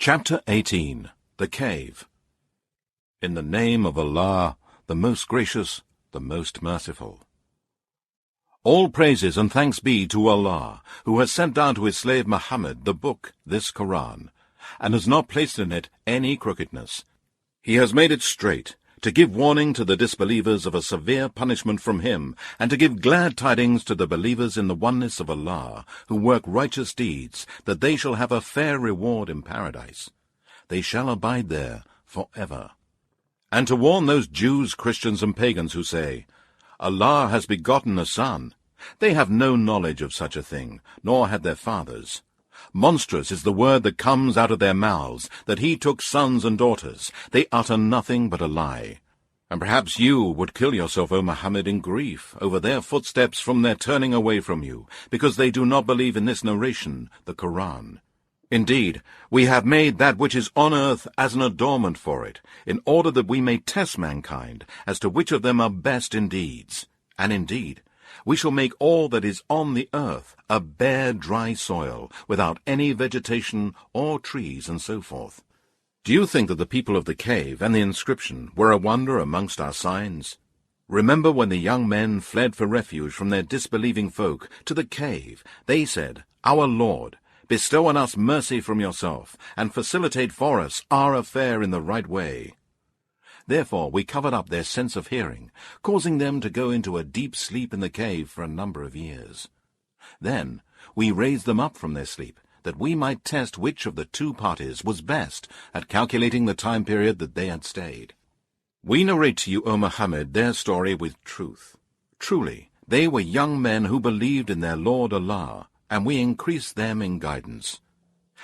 Chapter 18. The Cave. In the name of Allah, the most gracious, the most merciful. All praises and thanks be to Allah, who has sent down to his slave Muhammad the book, this Quran, and has not placed in it any crookedness. He has made it straight, to give warning to the disbelievers of a severe punishment from him, and to give glad tidings to the believers in the oneness of Allah, who work righteous deeds, that they shall have a fair reward in paradise. They shall abide there forever. And to warn those Jews, Christians, and pagans who say, Allah has begotten a son. They have no knowledge of such a thing, nor had their fathers. Monstrous is the word that comes out of their mouths, that he took sons and daughters. They utter nothing but a lie. And perhaps you would kill yourself, O Muhammad, in grief over their footsteps from their turning away from you, because they do not believe in this narration, the Quran. Indeed, we have made that which is on earth as an adornment for it, in order that we may test mankind as to which of them are best in deeds. And indeed, we shall make all that is on the earth a bare, dry soil, without any vegetation or trees and so forth. Do you think that the people of the cave and the inscription were a wonder amongst our signs? Remember when the young men fled for refuge from their disbelieving folk to the cave, they said, Our Lord, bestow on us mercy from yourself, and facilitate for us our affair in the right way. Therefore we covered up their sense of hearing, causing them to go into a deep sleep in the cave for a number of years. Then we raised them up from their sleep, that we might test which of the two parties was best at calculating the time period that they had stayed. We narrate to you, O Muhammad, their story with truth. Truly, they were young men who believed in their Lord Allah, and we increased them in guidance.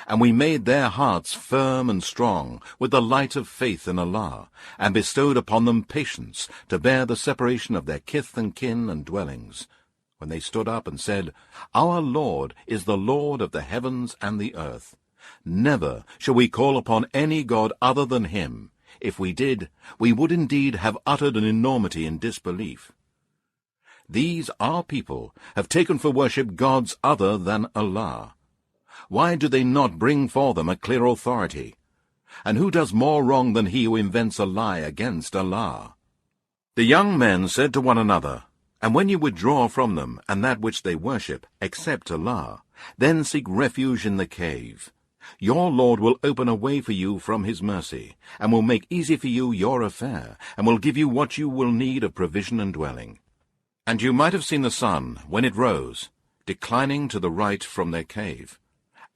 And we made their hearts firm and strong with the light of faith in Allah, and bestowed upon them patience to bear the separation of their kith and kin and dwellings, when they stood up and said, Our Lord is the Lord of the heavens and the earth. Never shall we call upon any god other than him. If we did, we would indeed have uttered an enormity in disbelief. These, our people, have taken for worship gods other than Allah. Why do they not bring for them a clear authority? And who does more wrong than he who invents a lie against Allah? The young men said to one another, And when you withdraw from them and that which they worship, except Allah, then seek refuge in the cave. Your Lord will open a way for you from his mercy, and will make easy for you your affair, and will give you what you will need of provision and dwelling. And you might have seen the sun, when it rose, declining to the right from their cave,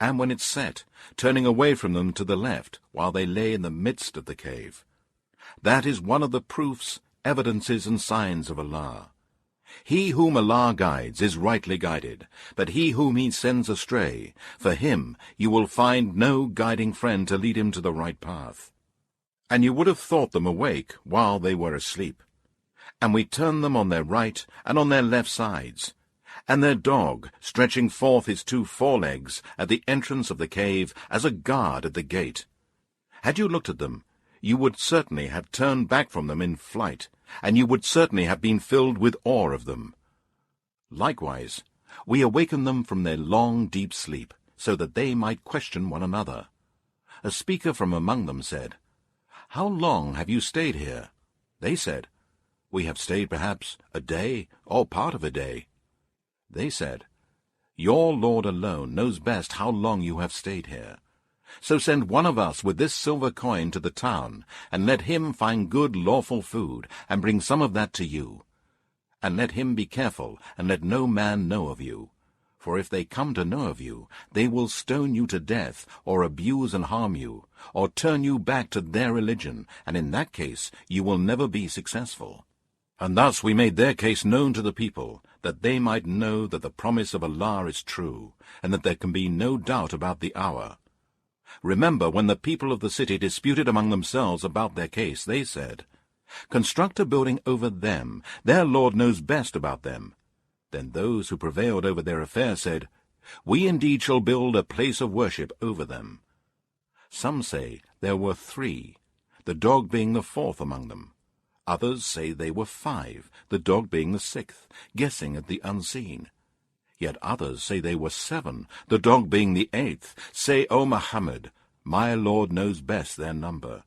and when it set, turning away from them to the left, while they lay in the midst of the cave. That is one of the proofs, evidences, and signs of Allah. He whom Allah guides is rightly guided, but he whom he sends astray, for him you will find no guiding friend to lead him to the right path. And you would have thought them awake while they were asleep. And we turned them on their right and on their left sides, and their dog stretching forth his two forelegs at the entrance of the cave as a guard at the gate. Had you looked at them, you would certainly have turned back from them in flight, and you would certainly have been filled with awe of them. Likewise, we awakened them from their long, deep sleep, so that they might question one another. A speaker from among them said, How long have you stayed here? They said, We have stayed perhaps a day, or part of a day. They said, Your Lord alone knows best how long you have stayed here. So send one of us with this silver coin to the town, and let him find good lawful food, and bring some of that to you. And let him be careful, and let no man know of you. For if they come to know of you, they will stone you to death, or abuse and harm you, or turn you back to their religion, and in that case you will never be successful. And thus we made their case known to the people, that they might know that the promise of Allah is true, and that there can be no doubt about the hour. Remember when the people of the city disputed among themselves about their case, they said, Construct a building over them, their Lord knows best about them. Then those who prevailed over their affair said, We indeed shall build a place of worship over them. Some say there were 3, the dog being the 4th among them. Others say they were 5, the dog being the 6th, guessing at the unseen. Yet others say they were 7, the dog being the 8th. Say, O Muhammad, My Lord knows best their number.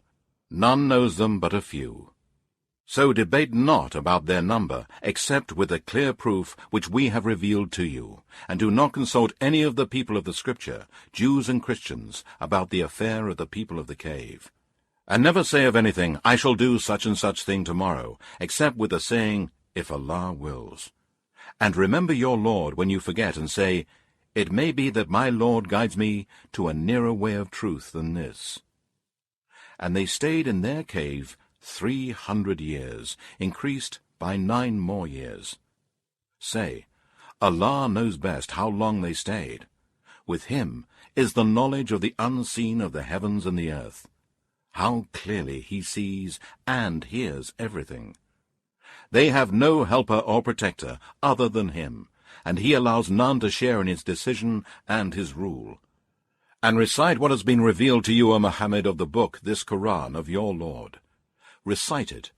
None knows them but a few. So debate not about their number, except with the clear proof which we have revealed to you, and do not consult any of the people of the Scripture, Jews and Christians, about the affair of the people of the cave. And never say of anything, I shall do such and such thing tomorrow, except with the saying, if Allah wills. And remember your Lord when you forget, and say, it may be that my Lord guides me to a nearer way of truth than this. And they stayed in their cave 300 years, increased by 9 more years. Say, Allah knows best how long they stayed. With him is the knowledge of the unseen of the heavens and the earth. How clearly he sees and hears everything. They have no helper or protector other than him, and he allows none to share in his decision and his rule. And recite what has been revealed to you, O Muhammad, of the book, this Quran of your Lord. Recite it,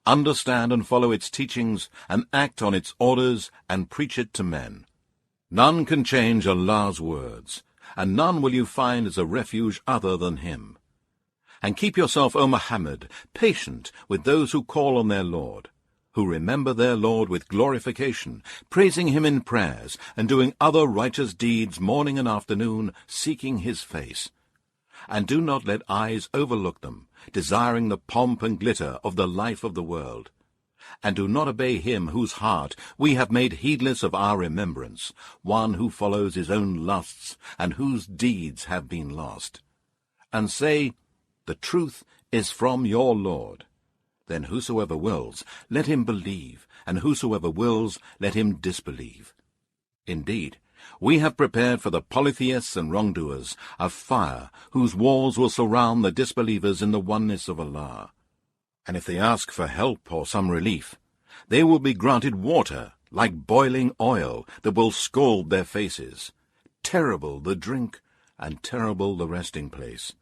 understand and follow its teachings, and act on its orders, and preach it to men. None can change Allah's words, and none will you find as a refuge other than him. And keep yourself, O Muhammad, patient with those who call on their Lord, who remember their Lord with glorification, praising him in prayers, and doing other righteous deeds morning and afternoon, seeking his face. And do not let eyes overlook them, desiring the pomp and glitter of the life of the world. And do not obey him whose heart we have made heedless of our remembrance, one who follows his own lusts, and whose deeds have been lost. And say, the truth is from your Lord. Then whosoever wills, let him believe, and whosoever wills, let him disbelieve. Indeed, we have prepared for the polytheists and wrongdoers a fire whose walls will surround the disbelievers in the oneness of Allah. And if they ask for help or some relief, they will be granted water like boiling oil that will scald their faces. Terrible the drink, and terrible the resting place.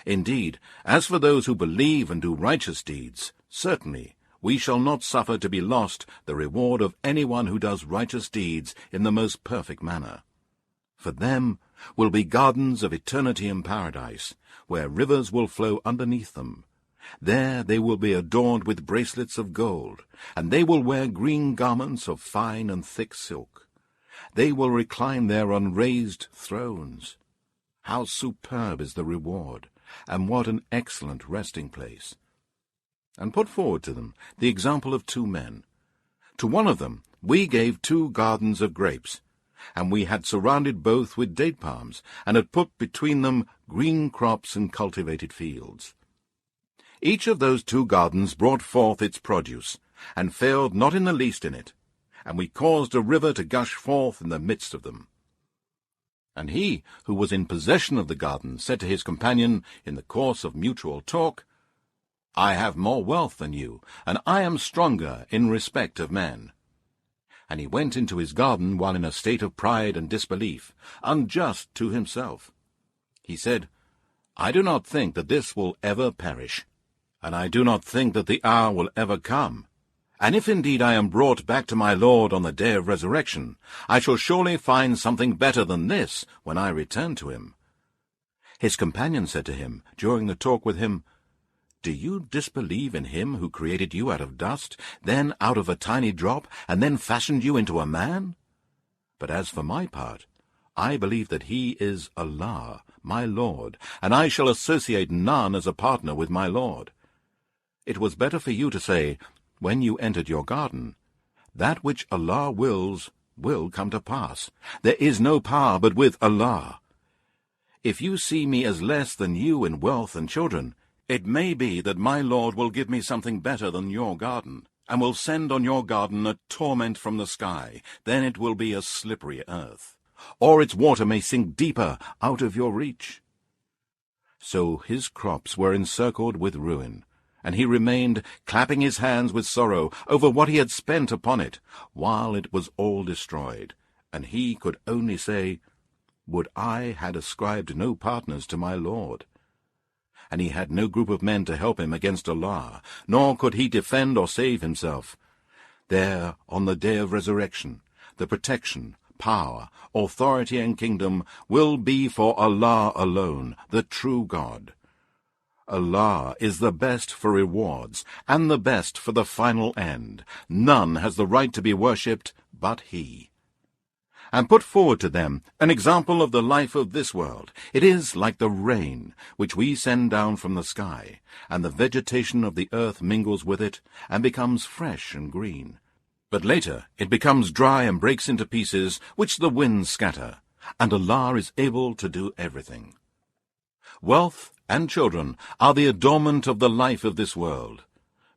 Indeed, as for those who believe and do righteous deeds, certainly we shall not suffer to be lost the reward of anyone who does righteous deeds in the most perfect manner. For them will be gardens of eternity in paradise, where rivers will flow underneath them. There they will be adorned with bracelets of gold, and they will wear green garments of fine and thick silk. They will recline there on raised thrones. How superb is the reward, and what an excellent resting place! And put forward to them the example of 2 men. To one of them we gave 2 gardens of grapes, and we had surrounded both with date palms, and had put between them green crops and cultivated fields. Each of those 2 gardens brought forth its produce, and failed not in the least in it, and we caused a river to gush forth in the midst of them. And he who was in possession of the garden said to his companion in the course of mutual talk, I have more wealth than you, and I am stronger in respect of men. And he went into his garden while in a state of pride and disbelief, unjust to himself. He said, I do not think that this will ever perish, and I do not think that the hour will ever come. And if indeed I am brought back to my Lord on the day of resurrection, I shall surely find something better than this when I return to him. His companion said to him, during the talk with him, Do you disbelieve in him who created you out of dust, then out of a tiny drop, and then fashioned you into a man? But as for my part, I believe that he is Allah, my Lord, and I shall associate none as a partner with my Lord. It was better for you to say, when you entered your garden, that which Allah wills will come to pass. There is no power but with Allah. If you see me as less than you in wealth and children, it may be that my Lord will give me something better than your garden, and will send on your garden a torment from the sky. Then it will be a slippery earth, or its water may sink deeper out of your reach. So his crops were encircled with ruin, and he remained clapping his hands with sorrow over what he had spent upon it, while it was all destroyed, and he could only say, Would I had ascribed no partners to my Lord. And he had no group of men to help him against Allah, nor could he defend or save himself. There, on the day of resurrection, the protection, power, authority, and kingdom will be for Allah alone, the true God. Allah is the best for rewards, and the best for the final end. None has the right to be worshipped but He. And put forward to them an example of the life of this world. It is like the rain, which we send down from the sky, and the vegetation of the earth mingles with it, and becomes fresh and green. But later it becomes dry and breaks into pieces, which the winds scatter, and Allah is able to do everything. Wealth and children are the adornment of the life of this world,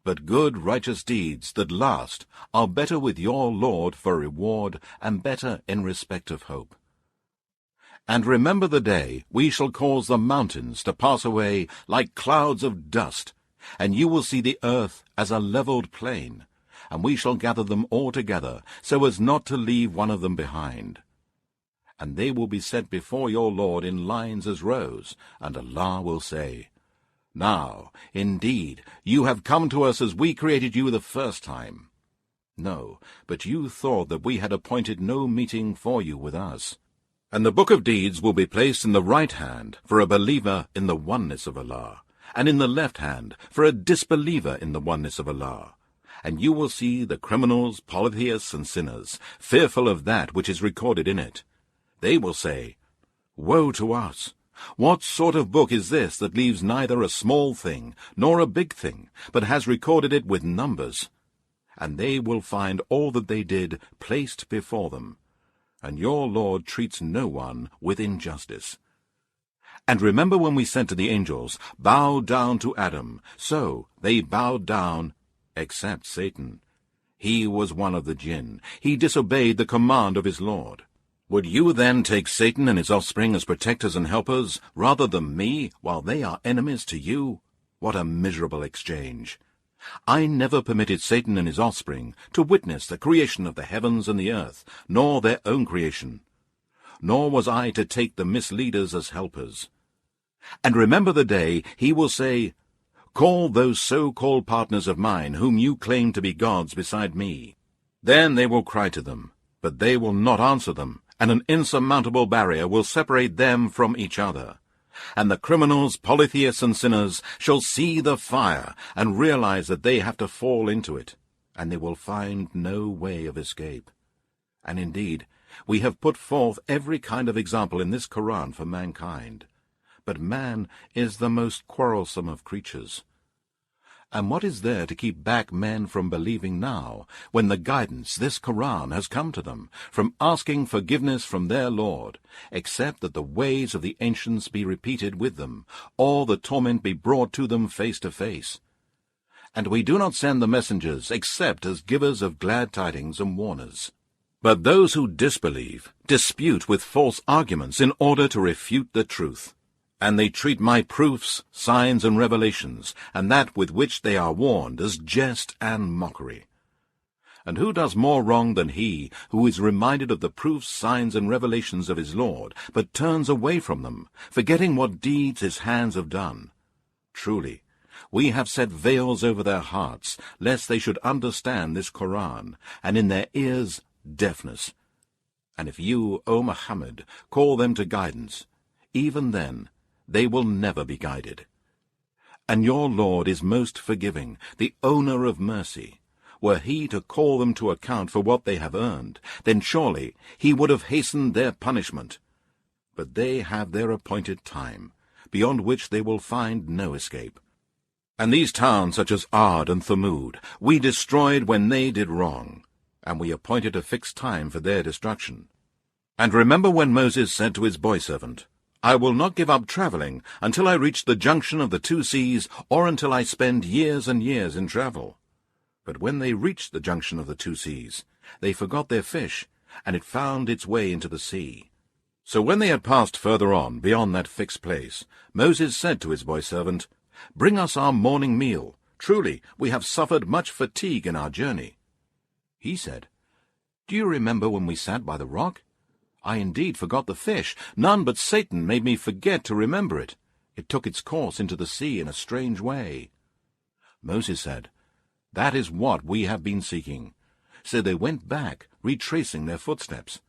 but good righteous deeds that last are better with your Lord for reward, and better in respect of hope. And remember the day we shall cause the mountains to pass away like clouds of dust, and you will see the earth as a levelled plain, and we shall gather them all together, so as not to leave one of them behind. And they will be set before your Lord in lines as rows, and Allah will say, Now, indeed, you have come to us as we created you the first time. No, but you thought that we had appointed no meeting for you with us. And the book of deeds will be placed in the right hand for a believer in the oneness of Allah, and in the left hand for a disbeliever in the oneness of Allah. And you will see the criminals, polytheists, and sinners, fearful of that which is recorded in it. They will say, Woe to us! What sort of book is this that leaves neither a small thing nor a big thing, but has recorded it with numbers? And they will find all that they did placed before them. And your Lord treats no one with injustice. And remember when we said to the angels, Bow down to Adam. So they bowed down, except Satan. He was one of the jinn. He disobeyed the command of his Lord. Would you then take Satan and his offspring as protectors and helpers, rather than me, while they are enemies to you? What a miserable exchange! I never permitted Satan and his offspring to witness the creation of the heavens and the earth, nor their own creation. Nor was I to take the misleaders as helpers. And remember the day he will say, Call those so-called partners of mine whom you claim to be gods beside me. Then they will cry to them, but they will not answer them, and an insurmountable barrier will separate them from each other. And the criminals, polytheists, and sinners shall see the fire, and realize that they have to fall into it, and they will find no way of escape. And indeed, we have put forth every kind of example in this Quran for mankind. But man is the most quarrelsome of creatures. And what is there to keep back men from believing now, when the guidance, this Quran, has come to them, from asking forgiveness from their Lord, except that the ways of the ancients be repeated with them, or the torment be brought to them face to face? And we do not send the messengers except as givers of glad tidings and warners. But those who disbelieve dispute with false arguments in order to refute the truth. And they treat my proofs, signs, and revelations, and that with which they are warned, as jest and mockery. And who does more wrong than he who is reminded of the proofs, signs, and revelations of his Lord, but turns away from them, forgetting what deeds his hands have done? Truly, we have set veils over their hearts, lest they should understand this Quran, and in their ears deafness. And if you, O Muhammad, call them to guidance, even then they will never be guided. And your Lord is most forgiving, the owner of mercy. Were he to call them to account for what they have earned, then surely he would have hastened their punishment. But they have their appointed time, beyond which they will find no escape. And these towns such as Ad and Thamud we destroyed when they did wrong, and we appointed a fixed time for their destruction. And remember when Moses said to his boy-servant, I will not give up traveling until I reach the junction of the two seas, or until I spend years and years in travel. But when they reached the junction of the two seas, they forgot their fish, and it found its way into the sea. So when they had passed further on, beyond that fixed place, Moses said to his boy-servant, Bring us our morning meal. Truly, we have suffered much fatigue in our journey. He said, Do you remember when we sat by the rock? I indeed forgot the fish. None but Satan made me forget to remember it. It took its course into the sea in a strange way. Moses said, That is what we have been seeking. So they went back, retracing their footsteps.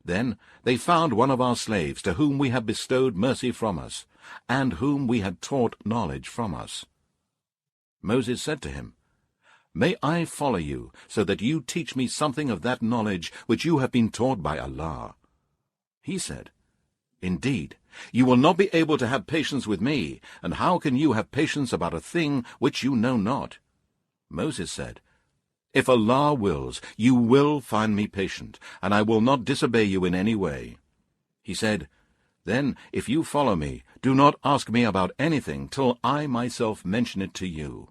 Then they found one of our slaves, to whom we had bestowed mercy from us, and whom we had taught knowledge from us. Moses said to him, May I follow you, so that you teach me something of that knowledge which you have been taught by Allah? He said, Indeed, you will not be able to have patience with me, and how can you have patience about a thing which you know not? Moses said, If Allah wills, you will find me patient, and I will not disobey you in any way. He said, Then, if you follow me, do not ask me about anything till I myself mention it to you.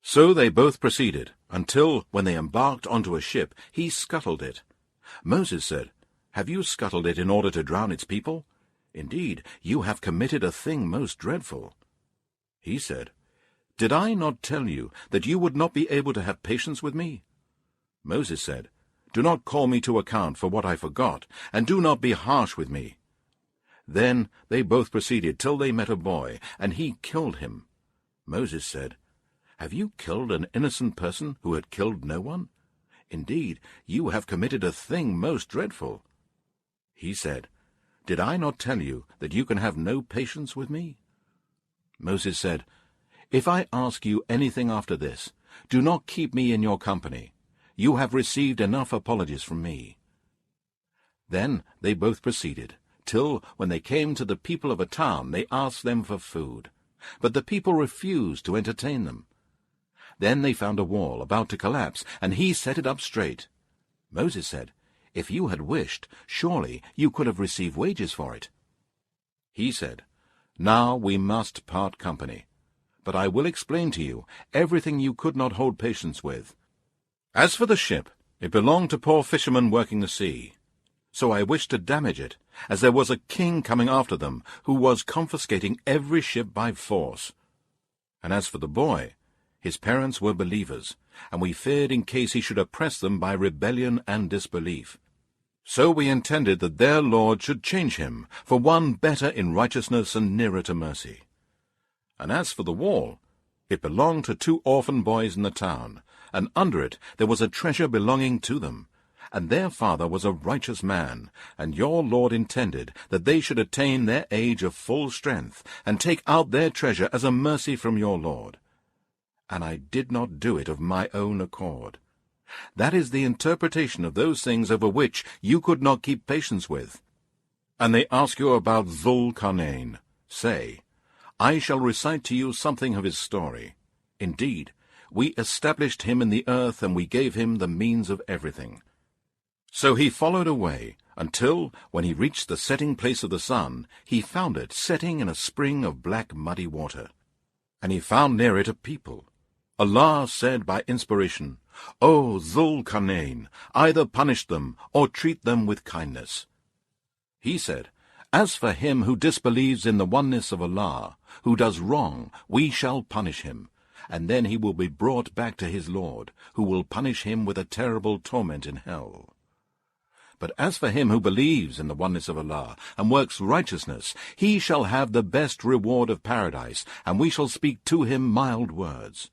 So they both proceeded, until, when they embarked onto a ship, he scuttled it. Moses said, Have you scuttled it in order to drown its people? Indeed, you have committed a thing most dreadful. He said, Did I not tell you that you would not be able to have patience with me? Moses said, Do not call me to account for what I forgot, and do not be harsh with me. Then they both proceeded till they met a boy, and he killed him. Moses said, Have you killed an innocent person who had killed no one? Indeed, you have committed a thing most dreadful. He said, Did I not tell you that you can have no patience with me? Moses said, If I ask you anything after this, do not keep me in your company. You have received enough apologies from me. Then they both proceeded, till, when they came to the people of a town, they asked them for food. But the people refused to entertain them. Then they found a wall about to collapse, and he set it up straight. Moses said, If you had wished, surely you could have received wages for it. He said, Now we must part company. But I will explain to you everything you could not hold patience with. As for the ship, it belonged to poor fishermen working the sea. So I wished to damage it, as there was a king coming after them, who was confiscating every ship by force. And as for the boy, his parents were believers, and we feared in case he should oppress them by rebellion and disbelief. So we intended that their Lord should change him for one better in righteousness and nearer to mercy. And as for the wall, it belonged to 2 orphan boys in the town, and under it there was a treasure belonging to them. And their father was a righteous man, and your Lord intended that they should attain their age of full strength, and take out their treasure as a mercy from your Lord. And I did not do it of my own accord. That is the interpretation of those things over which you could not keep patience with. And they ask you about Dhul-Qarnayn. Say, I shall recite to you something of his story. Indeed, we established him in the earth, and we gave him the means of everything. So he followed away, until, when he reached the setting place of the sun, he found it setting in a spring of black muddy water. And he found near it a people. Allah said by inspiration, O Dhul-Qarnayn, either punish them, or treat them with kindness. He said, As for him who disbelieves in the oneness of Allah, who does wrong, we shall punish him, and then he will be brought back to his Lord, who will punish him with a terrible torment in hell. But as for him who believes in the oneness of Allah, and works righteousness, he shall have the best reward of paradise, and we shall speak to him mild words.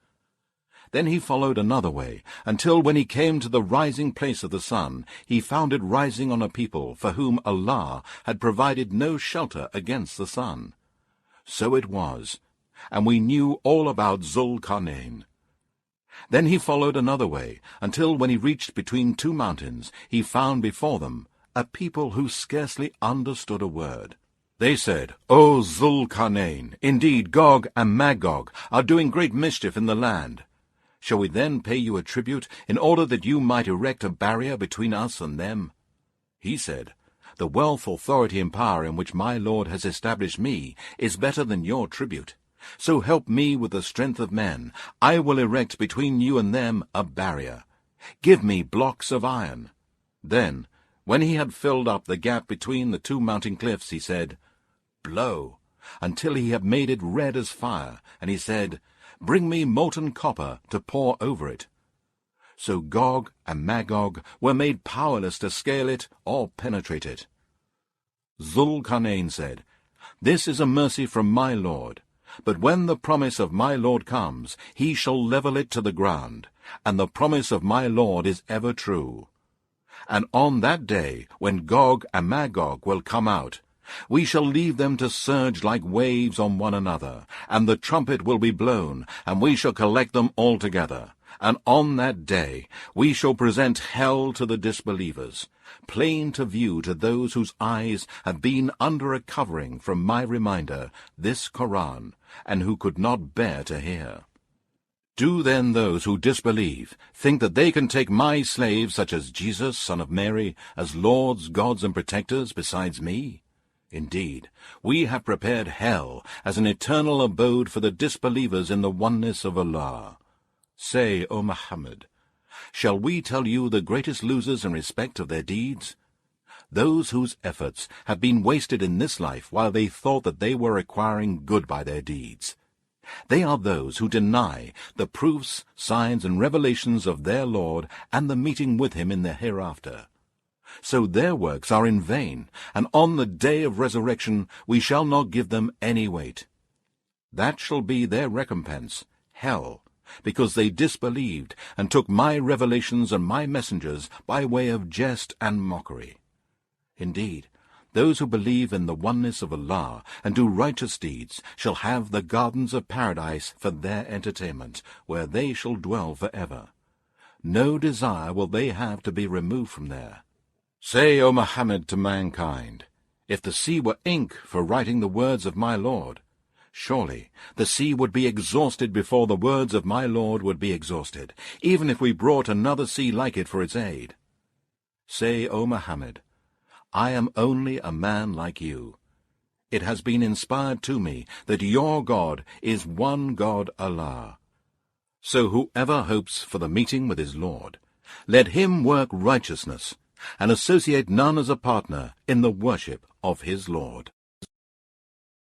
Then he followed another way, until when he came to the rising place of the sun, he found it rising on a people for whom Allah had provided no shelter against the sun. So it was, and we knew all about Dhul-Qarnayn. Then he followed another way, until when he reached between 2 mountains, he found before them a people who scarcely understood a word. They said, O Dhul-Qarnayn, indeed Gog and Magog are doing great mischief in the land. Shall we then pay you a tribute, in order that you might erect a barrier between us and them? He said, The wealth, authority, and power in which my Lord has established me is better than your tribute. So help me with the strength of men. I will erect between you and them a barrier. Give me blocks of iron. Then, when he had filled up the gap between the 2 mountain cliffs, he said, Blow, until he had made it red as fire, and he said, Bring me molten copper to pour over it. So Gog and Magog were made powerless to scale it or penetrate it. Dhul-Qarnayn said, This is a mercy from my Lord. But when the promise of my Lord comes, he shall level it to the ground, and the promise of my Lord is ever true. And on that day, when Gog and Magog will come out, we shall leave them to surge like waves on one another, and the trumpet will be blown, and we shall collect them all together. And on that day we shall present hell to the disbelievers, plain to view to those whose eyes have been under a covering from my reminder, this Koran, and who could not bear to hear. Do then those who disbelieve think that they can take my slaves, such as Jesus, son of Mary, as lords, gods, and protectors besides me? Indeed, we have prepared hell as an eternal abode for the disbelievers in the oneness of Allah. Say, O Muhammad, shall we tell you the greatest losers in respect of their deeds? Those whose efforts have been wasted in this life while they thought that they were acquiring good by their deeds. They are those who deny the proofs, signs, and revelations of their Lord and the meeting with him in the hereafter. So their works are in vain, and on the day of resurrection we shall not give them any weight. That shall be their recompense, hell, because they disbelieved and took my revelations and my messengers by way of jest and mockery. Indeed, those who believe in the oneness of Allah and do righteous deeds shall have the gardens of paradise for their entertainment, where they shall dwell forever. No desire will they have to be removed from there. Say, O Muhammad, to mankind, if the sea were ink for writing the words of my Lord, surely the sea would be exhausted before the words of my Lord would be exhausted, even if we brought another sea like it for its aid. Say, O Muhammad, I am only a man like you. It has been inspired to me that your God is one God, Allah. So whoever hopes for the meeting with his Lord, let him work righteousness, and associate none as a partner in the worship of his Lord.